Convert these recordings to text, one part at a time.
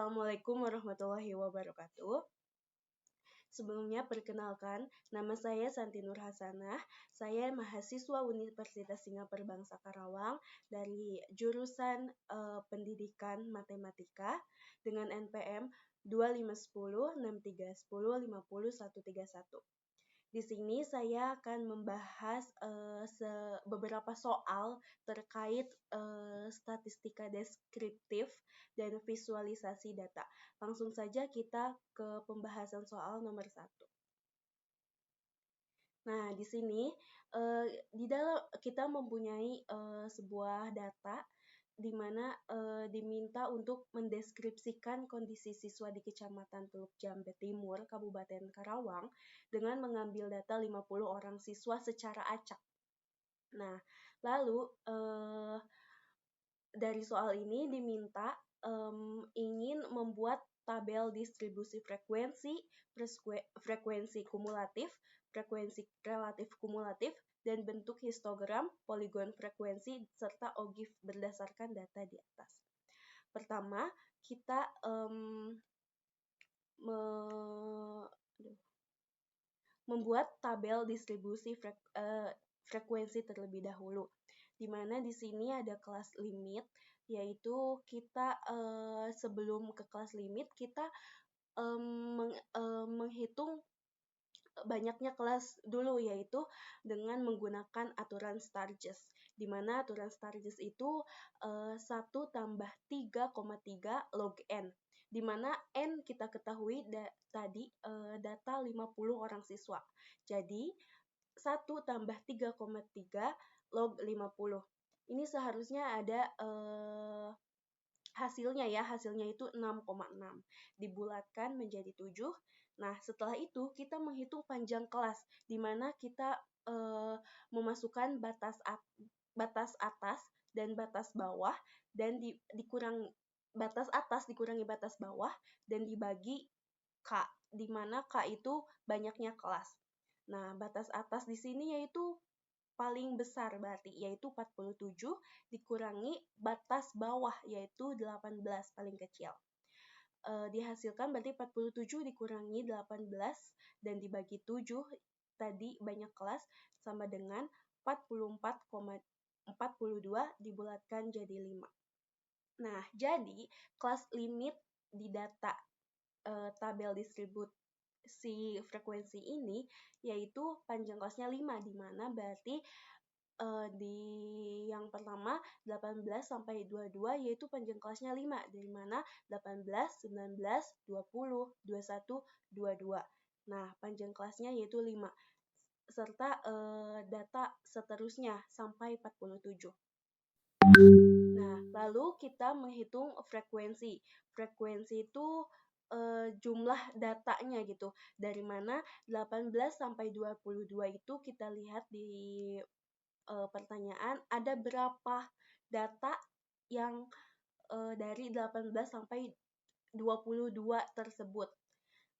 Assalamualaikum warahmatullahi wabarakatuh. Sebelumnya perkenalkan, nama saya Santi Nur Hasanah. Saya mahasiswa Universitas Singapura Bangsa Karawang dari jurusan Pendidikan Matematika dengan NPM 2510 6310 50131. Di sini saya akan membahas beberapa soal terkait statistika deskriptif dan visualisasi data. Langsung saja kita ke pembahasan soal nomor 1. Nah, di sini di dalam kita mempunyai sebuah data di mana diminta untuk mendeskripsikan kondisi siswa di Kecamatan Teluk Jambe Timur, Kabupaten Karawang dengan mengambil data 50 orang siswa secara acak. Nah, lalu dari soal ini diminta ingin membuat tabel distribusi frekuensi kumulatif, frekuensi relatif kumulatif, dan bentuk histogram, poligon frekuensi, serta OGIF berdasarkan data di atas. Pertama, kita membuat tabel distribusi frekuensi terlebih dahulu, di mana di sini ada kelas limit, yaitu kita sebelum ke kelas limit kita menghitung banyaknya kelas dulu, yaitu dengan menggunakan aturan Sturges, di mana aturan Sturges itu 1 tambah 3,3 log n, di mana n kita ketahui tadi data 50 orang siswa. Jadi 1 tambah 3,3 log 50. Ini seharusnya ada hasilnya itu 6,6 dibulatkan menjadi 7. Nah, setelah itu kita menghitung panjang kelas, di mana kita memasukkan batas atas dan batas bawah, dan dikurang batas atas dikurangi batas bawah dan dibagi K, di mana K itu banyaknya kelas. Nah, batas atas di sini yaitu paling besar berarti, yaitu 47 dikurangi batas bawah yaitu 18 paling kecil. Dihasilkan berarti 47 dikurangi 18 dan dibagi 7 tadi banyak kelas sama dengan 44,42 dibulatkan jadi 5. Nah, jadi kelas limit di data tabel distribusi frekuensi ini yaitu panjang kelasnya 5, di mana berarti di yang pertama 18 sampai 22 yaitu panjang kelasnya 5, dari mana 18, 19, 20, 21, 22. Nah, panjang kelasnya yaitu 5 serta data seterusnya sampai 47. Nah, lalu kita menghitung frekuensi. Frekuensi itu jumlah datanya gitu. Dari mana 18 sampai 22 itu kita lihat di pertanyaan ada berapa data yang dari 18 sampai 22 tersebut.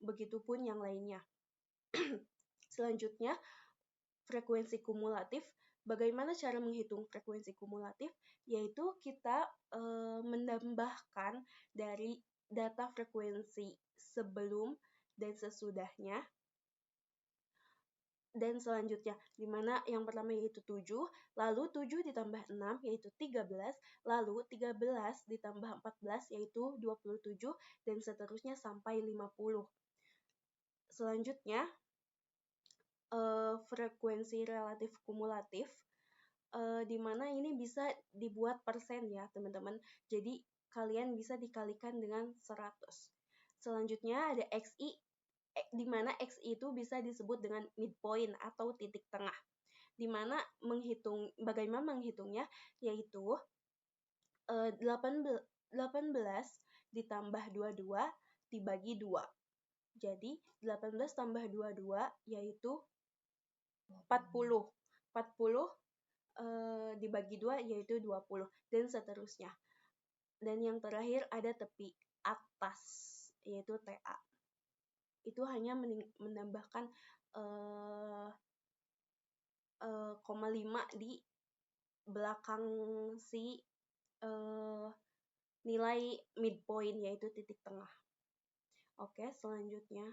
Begitupun yang lainnya. Selanjutnya, frekuensi kumulatif. Bagaimana cara menghitung frekuensi kumulatif? Yaitu kita menambahkan dari data frekuensi sebelum dan sesudahnya, dan selanjutnya, di mana yang pertama yaitu 7, lalu 7 ditambah 6 yaitu 13, lalu 13 ditambah 14 yaitu 27, dan seterusnya sampai 50. Selanjutnya, frekuensi relatif kumulatif, di mana ini bisa dibuat persen ya teman-teman, jadi kalian bisa dikalikan dengan 100. Selanjutnya ada XI, di mana X itu bisa disebut dengan midpoint atau titik tengah, di mana bagaimana menghitungnya, yaitu 18 ditambah 22 dibagi 2. Jadi 18 tambah 22 yaitu 40. 40 dibagi 2 yaitu 20, dan seterusnya. Dan yang terakhir ada tepi atas yaitu TA. Itu hanya menambahkan 0,5 di belakang si nilai midpoint, yaitu titik tengah. Oke, selanjutnya.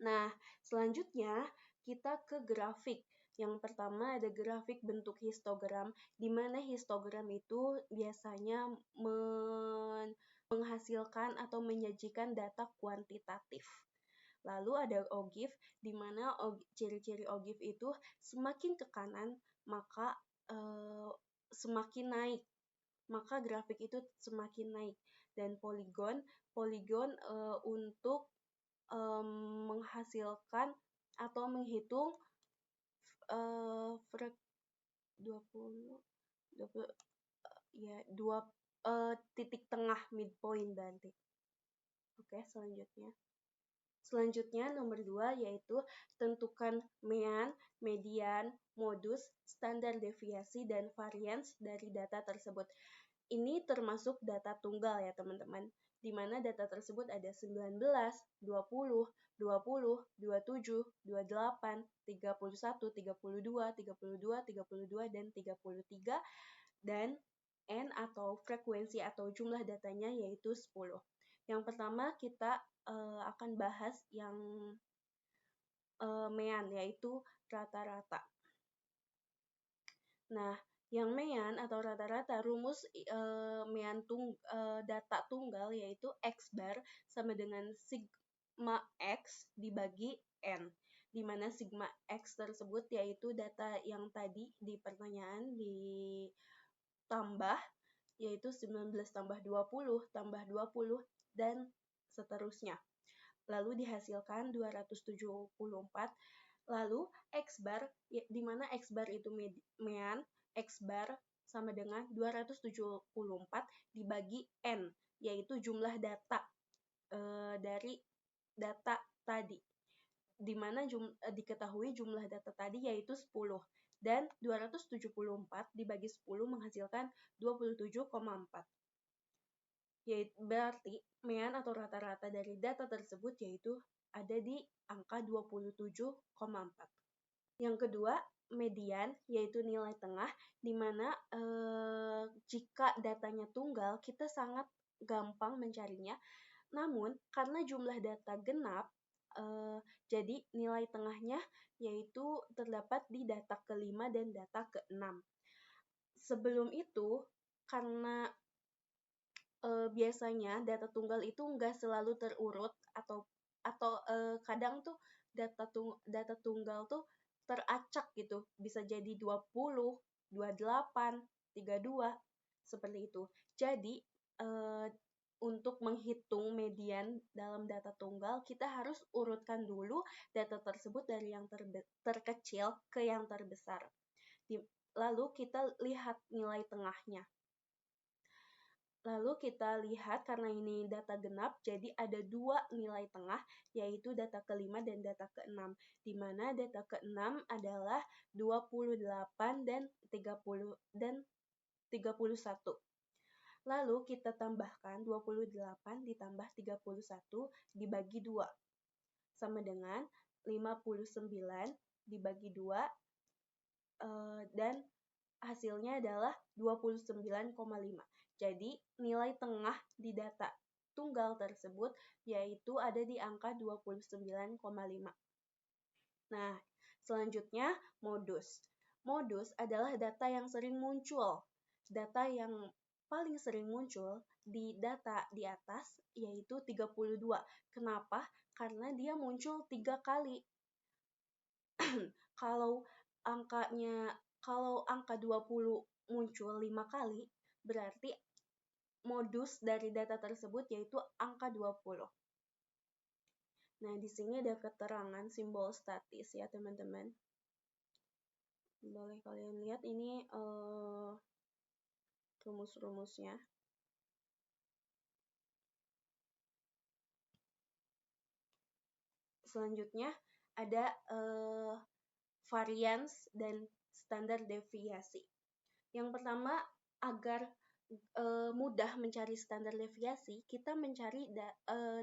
Nah, selanjutnya kita ke grafik. Yang pertama ada grafik bentuk histogram, di mana histogram itu biasanya menghasilkan atau menyajikan data kuantitatif. Lalu ada OGIF, di mana ciri-ciri OGIF itu semakin ke kanan, maka semakin naik. Maka grafik itu semakin naik. Dan poligon untuk menghasilkan atau menghitung 20 ya titik tengah midpoint berarti. Oke, selanjutnya nomor 2 yaitu tentukan mean, median, modus, standar deviasi, dan varians dari data tersebut. Ini termasuk data tunggal ya teman-teman, di mana data tersebut ada 19, 20, 20, 27, 28, 31, 32, 32, 32, dan 33, dan N atau frekuensi atau jumlah datanya yaitu 10. Yang pertama kita akan bahas yang mean, yaitu rata-rata. Nah, yang mean atau rata-rata, rumus mean data tunggal yaitu X bar sama dengan sigma X dibagi N, di mana sigma X tersebut yaitu data yang tadi di pertanyaan ditambah, yaitu 19 tambah 20 tambah 20 dan seterusnya. Lalu dihasilkan 274. Lalu X bar, di mana X bar itu mean, X bar sama dengan 274 dibagi N, yaitu jumlah data dari data tadi. Di mana diketahui jumlah data tadi yaitu 10. Dan 274 dibagi 10 menghasilkan 27,4. Yaitu berarti mean atau rata-rata dari data tersebut yaitu ada di angka 27,4. Yang kedua, median, yaitu nilai tengah, di mana jika datanya tunggal, kita sangat gampang mencarinya. Namun, karena jumlah data genap, jadi nilai tengahnya yaitu terdapat di data ke-5 dan data ke-6. Sebelum itu, karena biasanya data tunggal itu nggak selalu terurut atau kadang tuh data tunggal tuh teracak gitu, bisa jadi 20, 28, 32 seperti itu. Jadi untuk menghitung median dalam data tunggal, kita harus urutkan dulu data tersebut dari yang terkecil ke yang terbesar. Lalu kita lihat nilai tengahnya. Lalu kita lihat karena ini data genap, jadi ada 2 nilai tengah, yaitu data ke-5 dan data ke-6, di mana data ke-6 adalah 28 dan 30 dan 31. Lalu kita tambahkan 28 ditambah 31 dibagi 2, sama dengan 59 dibagi 2, dan hasilnya adalah 29,5. Jadi nilai tengah di data tunggal tersebut yaitu ada di angka 29,5. Nah, selanjutnya modus. Modus adalah data yang sering muncul. Data yang paling sering muncul di data di atas yaitu 32. Kenapa? Karena dia muncul 3 kali. Kalau angka 20 muncul 5 kali, berarti modus dari data tersebut yaitu angka 20. Nah, di sini ada keterangan simbol statis ya, teman-teman. Boleh kalian lihat ini rumus-rumusnya. Selanjutnya ada varians dan standar deviasi. Yang pertama, agar mudah mencari standar deviasi, kita mencari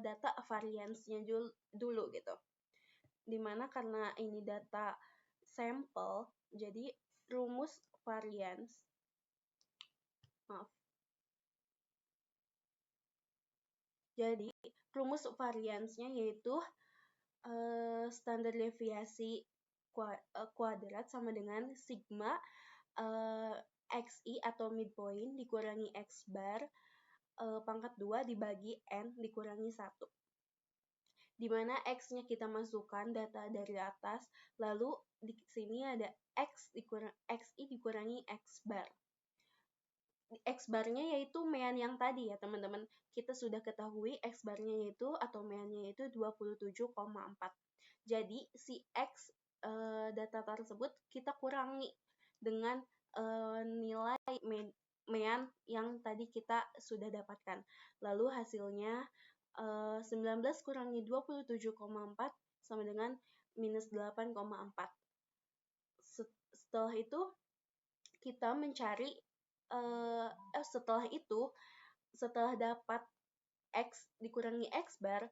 data variansnya dulu gitu. Dimana karena ini data sampel, jadi rumus varians Jadi, rumus variansnya yaitu standar deviasi kuadrat sama dengan sigma xi atau midpoint dikurangi x bar pangkat 2 dibagi n dikurangi 1. Di mana x-nya kita masukkan data dari atas, lalu di sini ada xi dikurangi x bar. X bar-nya yaitu mean yang tadi ya teman-teman. Kita sudah ketahui X bar-nya yaitu atau mean-nya yaitu 27,4. Jadi si X data tersebut kita kurangi dengan nilai mean yang tadi kita sudah dapatkan. Lalu hasilnya 19 kurangi 27,4 sama dengan minus 8,4. Setelah itu kita mencari setelah dapat X dikurangi X bar,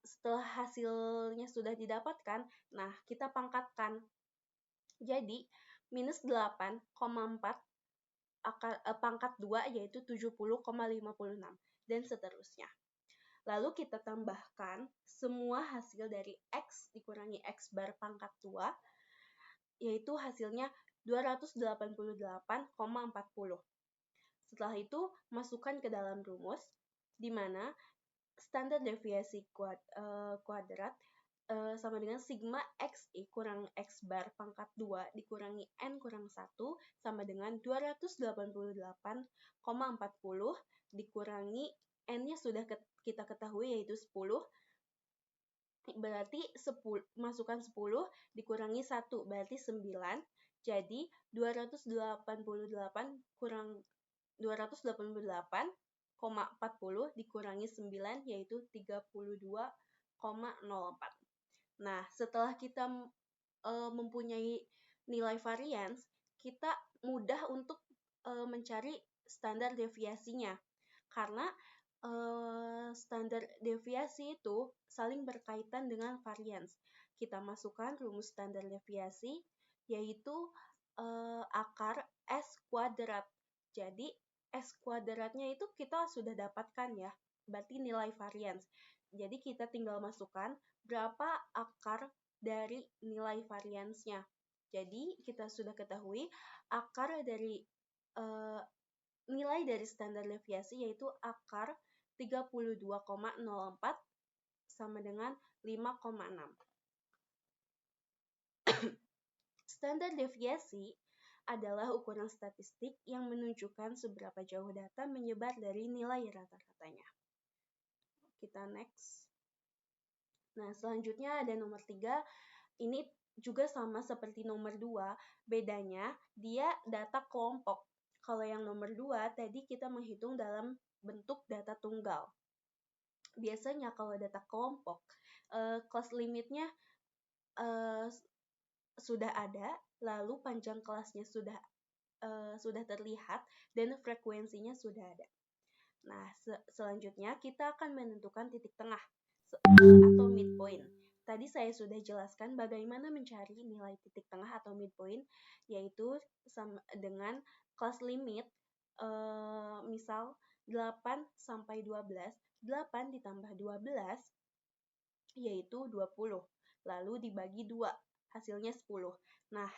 setelah hasilnya sudah didapatkan, nah kita pangkatkan. Jadi, minus 8,4 pangkat 2 yaitu 70,56 dan seterusnya. Lalu kita tambahkan semua hasil dari X dikurangi X bar pangkat 2, yaitu hasilnya 288,40. Setelah itu, masukkan ke dalam rumus, di mana standar deviasi kuadrat sama dengan sigma xi kurang x bar pangkat 2 dikurangi n kurang 1 sama dengan 288,40 dikurangi n-nya sudah kita ketahui yaitu 10. Berarti 10, masukkan 10 dikurangi 1 berarti 9. Jadi 288 kurang 288,40 dikurangi 9 yaitu 32,04. Nah, setelah kita mempunyai nilai varians, kita mudah untuk mencari standar deviasinya. Karena standar deviasi itu saling berkaitan dengan varians. Kita masukkan rumus standar deviasi yaitu akar S kuadrat. Jadi S kuadratnya itu kita sudah dapatkan ya, berarti nilai varians. Jadi kita tinggal masukkan berapa akar dari nilai variansnya. Jadi kita sudah ketahui akar dari nilai dari standar deviasi yaitu akar 32,04 sama dengan 5,6. Standar deviasi adalah ukuran statistik yang menunjukkan seberapa jauh data menyebar dari nilai rata-ratanya. Kita next. Nah, selanjutnya ada nomor 3. Ini juga sama seperti nomor 2, bedanya dia data kelompok. Kalau yang nomor 2 tadi kita menghitung dalam bentuk data tunggal. Biasanya kalau data kelompok, kelas limitnya sudah ada, lalu panjang kelasnya sudah terlihat, dan frekuensinya sudah ada. Nah, selanjutnya kita akan menentukan titik tengah atau midpoint. Tadi saya sudah jelaskan bagaimana mencari nilai titik tengah atau midpoint, yaitu sama dengan kelas limit, misal 8 sampai 12, 8 ditambah 12 yaitu 20, lalu dibagi 2, hasilnya 10. Nah,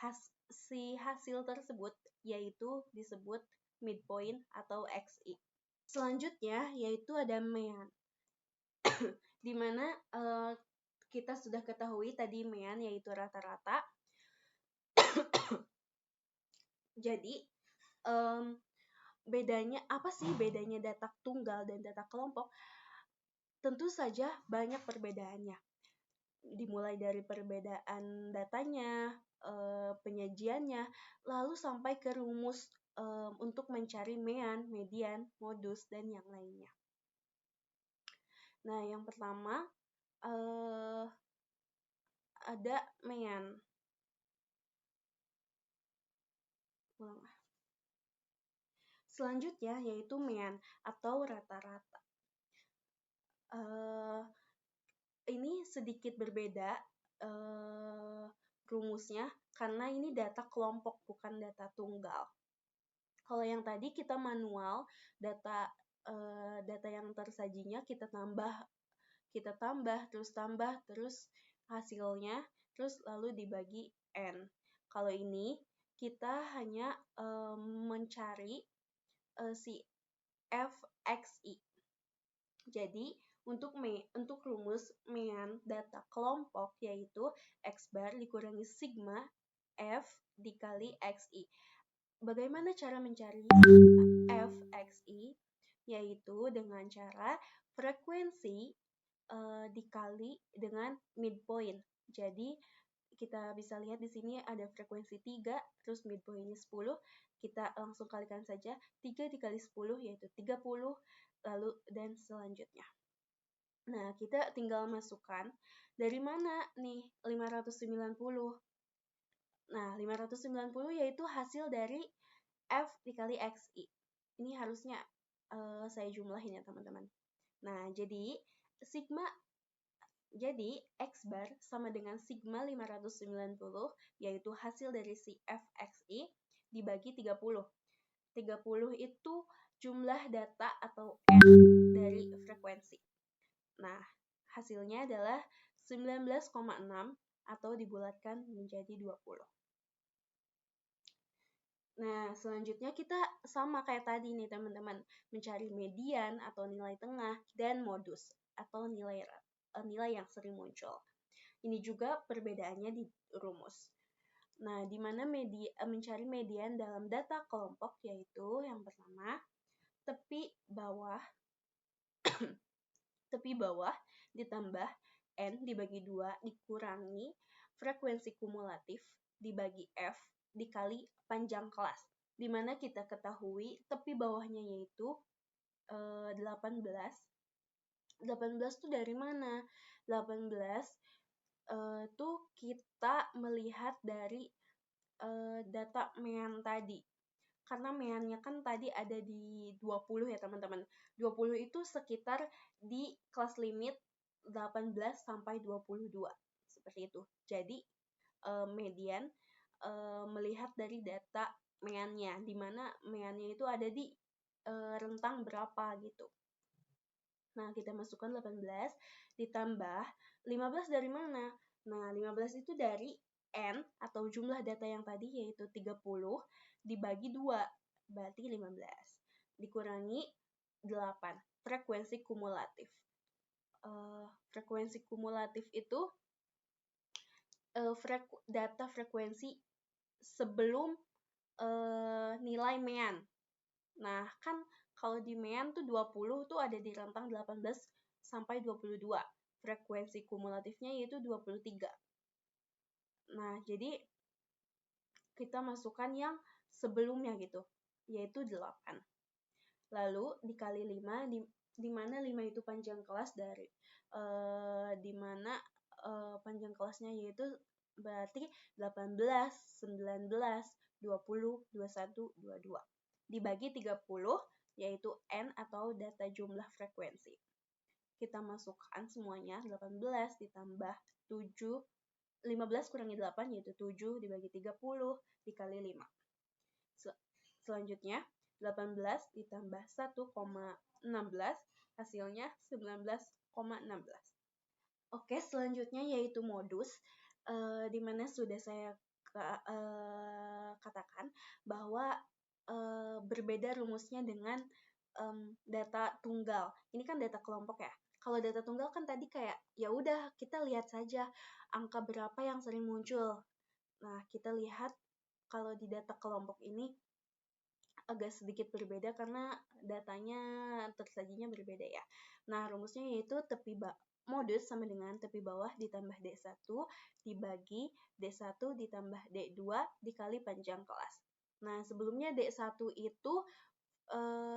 si hasil tersebut yaitu disebut midpoint atau XI. Selanjutnya yaitu ada mean, di mana kita sudah ketahui tadi mean yaitu rata-rata. Jadi bedanya apa sih bedanya data tunggal dan data kelompok? Tentu saja banyak perbedaannya. Dimulai dari perbedaan datanya, penyajiannya, lalu sampai ke rumus untuk mencari mean, median, modus, dan yang lainnya. Nah, yang pertama ada mean. Selanjutnya yaitu mean atau rata-rata. Ini sedikit berbeda rumusnya karena ini data kelompok bukan data tunggal. Kalau yang tadi kita manual, data data yang tersajinya kita tambah terus hasilnya, terus lalu dibagi N. Kalau ini kita hanya mencari si fxi. Jadi untuk rumus mean data kelompok yaitu x bar dikurangi sigma f dikali xi. Bagaimana cara mencari fxi? Yaitu dengan cara frekuensi dikali dengan midpoint. Jadi kita bisa lihat di sini ada frekuensi 3, terus midpointnya 10. Kita langsung kalikan saja. 3 dikali 10 yaitu 30, lalu dan selanjutnya. Nah, kita tinggal masukkan dari mana nih 590. Nah, 590 yaitu hasil dari F dikali XI. Ini harusnya saya jumlahin ya teman-teman. Nah, jadi X bar sama dengan sigma 590, yaitu hasil dari si fxi dibagi 30. 30 itu jumlah data atau N dari frekuensi. Nah, hasilnya adalah 19,6 atau dibulatkan menjadi 20. Nah, selanjutnya kita sama kayak tadi nih teman-teman, mencari median atau nilai tengah dan modus atau nilai yang sering muncul. Ini juga perbedaannya di rumus. Nah, di mana mencari median dalam data kelompok yaitu yang pertama tepi bawah ditambah N dibagi 2 dikurangi frekuensi kumulatif dibagi F dikali panjang kelas. Di mana kita ketahui tepi bawahnya yaitu 18. 18 itu dari mana? 18 tuh kita melihat dari data mean tadi. Karena meannya kan tadi ada di 20 ya teman-teman. 20 itu sekitar di kelas limit 18 sampai 22. Seperti itu. Jadi median melihat dari data meannya, di mana meannya itu ada di rentang berapa gitu. Nah, kita masukkan 18 ditambah 15 dari mana? Nah, 15 itu dari N atau jumlah data yang tadi yaitu 30 dibagi 2, berarti 15. Dikurangi 8, frekuensi kumulatif. Frekuensi kumulatif itu data frekuensi sebelum nilai mean. Nah, kan kalau di mean tuh 20 tuh ada di rentang 18 sampai 22. Frekuensi kumulatifnya yaitu 23. Nah, jadi kita masukkan yang sebelumnya gitu, yaitu 8. Lalu dikali 5, di mana 5 itu panjang kelas dari di mana panjang kelasnya yaitu berarti 18, 19, 20, 21, 22. Dibagi 30 yaitu N atau data jumlah frekuensi. Kita masukkan semuanya, 18 ditambah 7, 15 kurangi 8 yaitu 7 dibagi 30 dikali 5. Selanjutnya 18 ditambah 1,16 hasilnya 19,16. Oke, selanjutnya yaitu modus, di mana sudah saya katakan bahwa berbeda rumusnya dengan data tunggal. Ini kan data kelompok ya. Kalau data tunggal kan tadi kayak ya udah kita lihat saja angka berapa yang sering muncul. Nah, kita lihat kalau di data kelompok ini agak sedikit berbeda karena datanya tersajinya berbeda ya. Nah, rumusnya yaitu modus sama dengan tepi bawah ditambah D1 dibagi D1 ditambah D2 dikali panjang kelas. Nah, sebelumnya D1 itu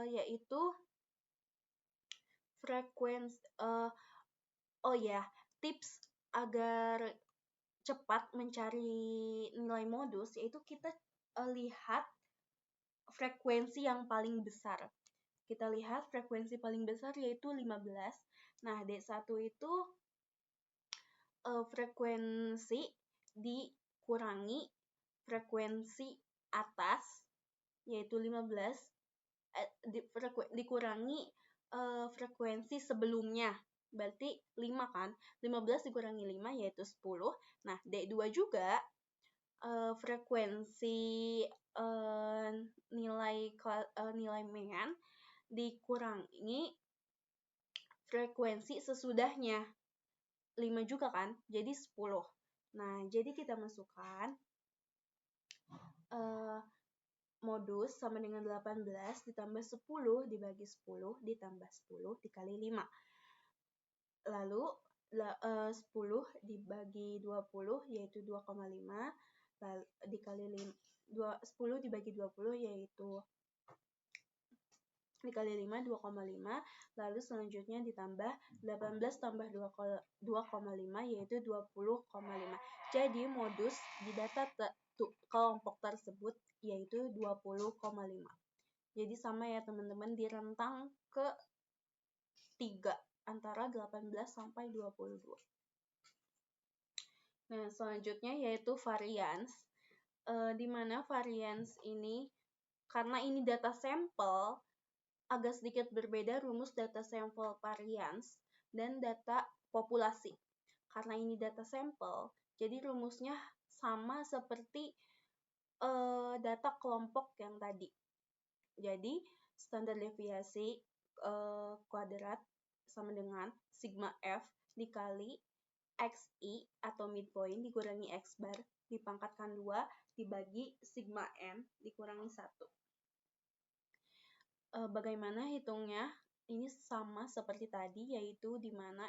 yaitu frekuensi tips agar cepat mencari nilai modus yaitu kita lihat frekuensi yang paling besar. Kita lihat frekuensi paling besar yaitu 15. Nah, D1 itu frekuensi dikurangi frekuensi atas yaitu 15 dikurangi frekuensi sebelumnya. Berarti 5 kan? 15 dikurangi 5 yaitu 10. Nah, D2 juga frekuensi nilai mean dikurangi frekuensi sesudahnya. 5 juga kan? Jadi 10. Nah, jadi kita masukkan modus sama dengan 18 ditambah 10 dibagi 10 ditambah 10 dikali 5. Lalu 10 dibagi 20 yaitu 2,5. Lalu dikali 10 dibagi 20 yaitu dikali 5 2,5. Lalu selanjutnya ditambah 18 tambah 2,5 yaitu 20,5. Jadi modus di data kelompok tersebut yaitu 20,5. Jadi sama ya teman-teman, di rentang ke 3 antara 18 sampai 22. Nah, selanjutnya yaitu variance. Di mana variance ini karena ini data sampel agak sedikit berbeda rumus data sampel variance dan data populasi. Karena ini data sampel, jadi rumusnya sama seperti data kelompok yang tadi. Jadi standar deviasi kuadrat sama dengan sigma F dikali XI atau midpoint dikurangi X bar dipangkatkan 2 dibagi sigma N dikurangi 1. Bagaimana hitungnya? Ini sama seperti tadi, yaitu di mana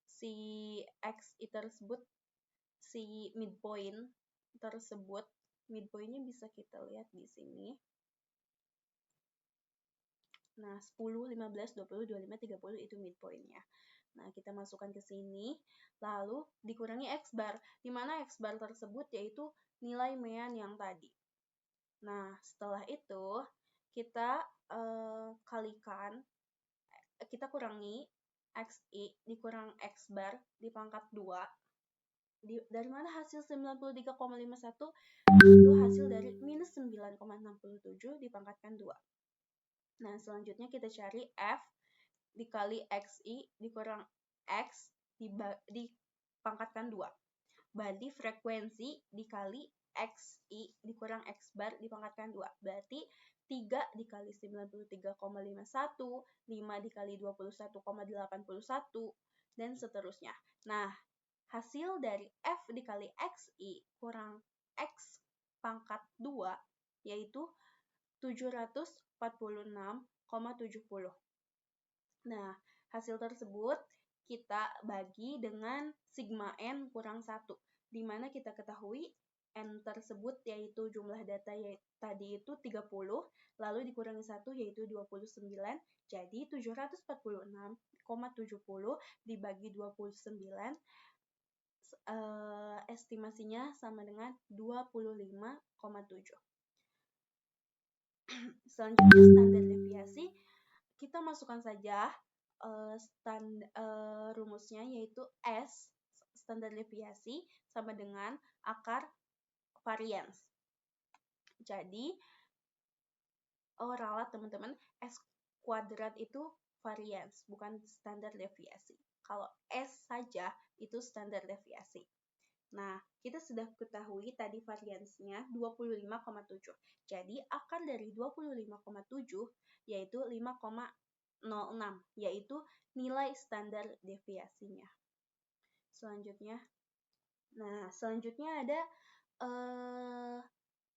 si XI tersebut, si midpoint tersebut, midpointnya bisa kita lihat di sini. Nah, 10, 15, 20, 25, 30 itu midpointnya. Nah, kita masukkan ke sini, lalu dikurangi X bar, di mana X bar tersebut yaitu nilai mean yang tadi. Nah, setelah itu, kita kita kurangi XI dikurang X bar dipangkat 2. Dari mana hasil 93,51? Itu hasil dari minus 9,67 dipangkatkan 2. Nah, selanjutnya kita cari F dikali XI dikurang X dipangkatkan 2. Berarti frekuensi dikali XI dikurang X bar dipangkatkan 2. Berarti 3 dikali 93,51, 5 dikali 21,81, dan seterusnya. Nah, hasil dari F dikali XI kurang X pangkat 2 yaitu 746,70. Nah, hasil tersebut kita bagi dengan sigma N kurang 1, di mana kita ketahui N tersebut yaitu jumlah data tadi itu 30, lalu dikurangi 1 yaitu 29, jadi 746,70 dibagi 29, estimasinya sama dengan 25,7. Selanjutnya standar deviasi, kita masukkan saja rumusnya yaitu S standar deviasi sama dengan akar variance. Jadi ralat teman-teman, S kuadrat itu variance bukan standar deviasi. Kalau S saja itu standar deviasi. Nah, kita sudah ketahui tadi variansnya 25,7. Jadi akar dari 25,7 yaitu 5,06, yaitu nilai standar deviasinya. Selanjutnya ada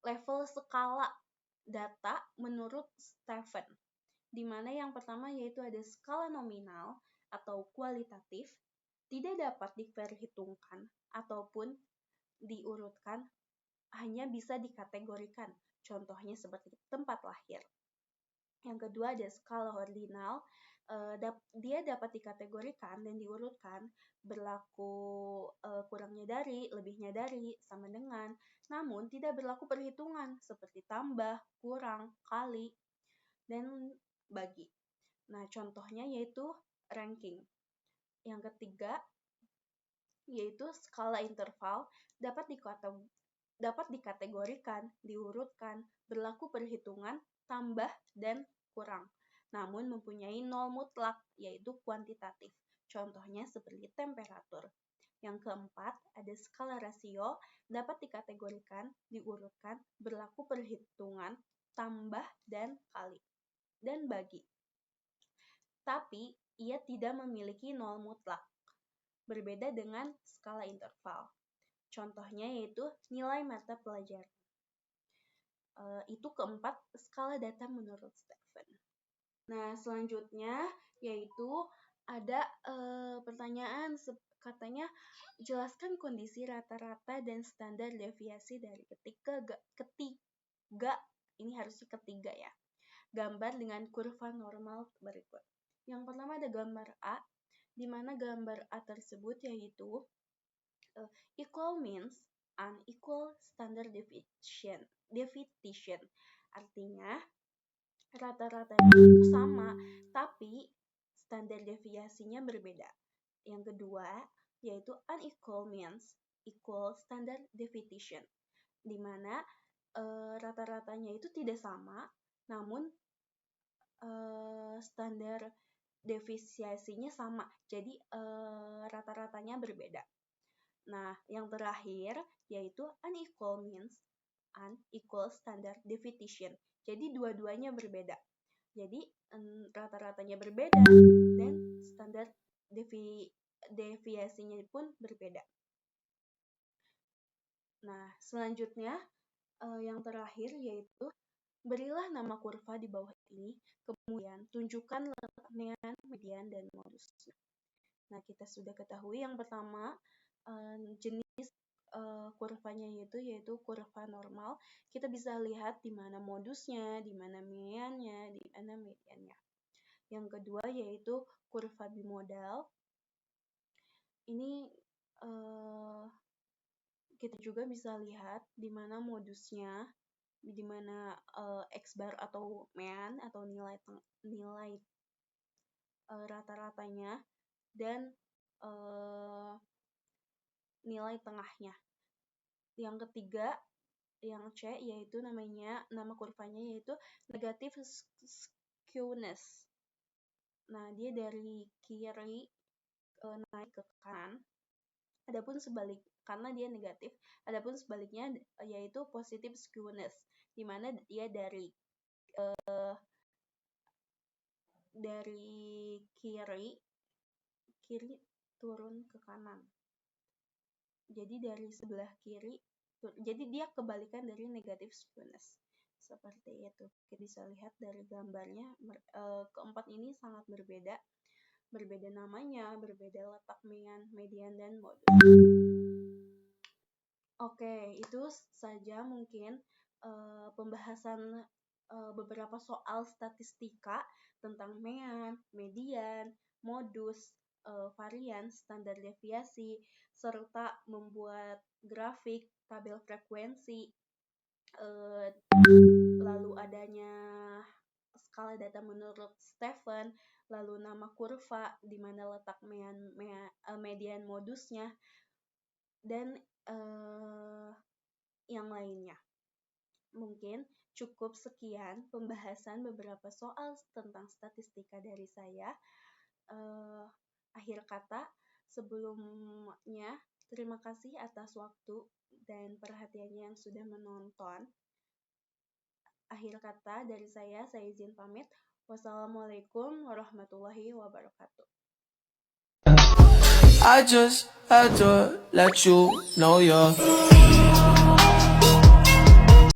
level skala data menurut Stephen, di mana yang pertama yaitu ada skala nominal atau kualitatif, tidak dapat diperhitungkan ataupun diurutkan, hanya bisa dikategorikan. Contohnya seperti tempat lahir. Yang kedua ada skala ordinal, dia dapat dikategorikan dan diurutkan, berlaku kurangnya dari, lebihnya dari, sama dengan, namun tidak berlaku perhitungan seperti tambah, kurang, kali, dan bagi. Nah, contohnya yaitu ranking. Yang ketiga yaitu skala interval, dapat dapat dikategorikan, diurutkan, berlaku perhitungan, tambah, dan kurang. Namun mempunyai nol mutlak, yaitu kuantitatif. Contohnya seperti temperatur. Yang keempat, ada skala rasio, dapat dikategorikan, diurutkan, berlaku perhitungan, tambah, dan kali, dan bagi. Tapi, ia tidak memiliki nol mutlak, berbeda dengan skala interval. Contohnya yaitu nilai mata pelajaran. Itu keempat, skala data menurut Stephen. Nah, selanjutnya yaitu ada pertanyaan katanya jelaskan kondisi rata-rata dan standar deviasi dari ketiga ini harusnya ketiga ya. Gambar dengan kurva normal berikut. Yang pertama ada gambar A, di mana gambar A tersebut yaitu equal means unequal standard deviation. Artinya rata-ratanya itu sama, tapi standar deviasinya berbeda. Yang kedua yaitu unequal means equal standard deviation, di mana rata-ratanya itu tidak sama, namun standar deviasinya sama, jadi rata-ratanya berbeda. Nah, yang terakhir yaitu unequal means unequal standard deviation. Jadi dua-duanya berbeda. Jadi rata-ratanya berbeda dan standar deviasinya pun berbeda. Nah, selanjutnya yang terakhir yaitu berilah nama kurva di bawah ini, kemudian tunjukkan letak mean, median, dan modusnya. Nah, kita sudah ketahui yang pertama jenis kurvanya yaitu kurva normal. Kita bisa lihat di mana modusnya, di mana meannya, di mana mediannya. Yang kedua yaitu kurva bimodal. Ini kita juga bisa lihat di mana modusnya, di mana X bar atau mean atau nilai rata-ratanya, dan nilai tengahnya. Yang ketiga, yang C, yaitu nama kurvanya yaitu negative skewness. Nah, dia dari kiri naik ke kanan. Karena dia negatif. Adapun sebaliknya yaitu positive skewness, di mana dia dari kiri turun ke kanan. Jadi dari sebelah kiri, jadi dia kebalikan dari negative skewness. Seperti itu. Kita bisa lihat dari gambarnya, keempat ini sangat berbeda. Berbeda namanya, berbeda letak mean, median, dan modus. Oke, itu saja mungkin pembahasan beberapa soal statistika tentang mean, median, modus, varian, standar deviasi, serta membuat grafik, tabel frekuensi, lalu adanya skala data menurut Stephen, lalu nama kurva, di mana letak median modusnya, dan yang lainnya. Mungkin cukup sekian pembahasan beberapa soal tentang statistika dari saya. Akhir kata, sebelumnya terima kasih atas waktu dan perhatiannya yang sudah menonton. Akhir kata dari saya izin pamit. Wassalamualaikum warahmatullahi wabarakatuh. I just had to let you know you're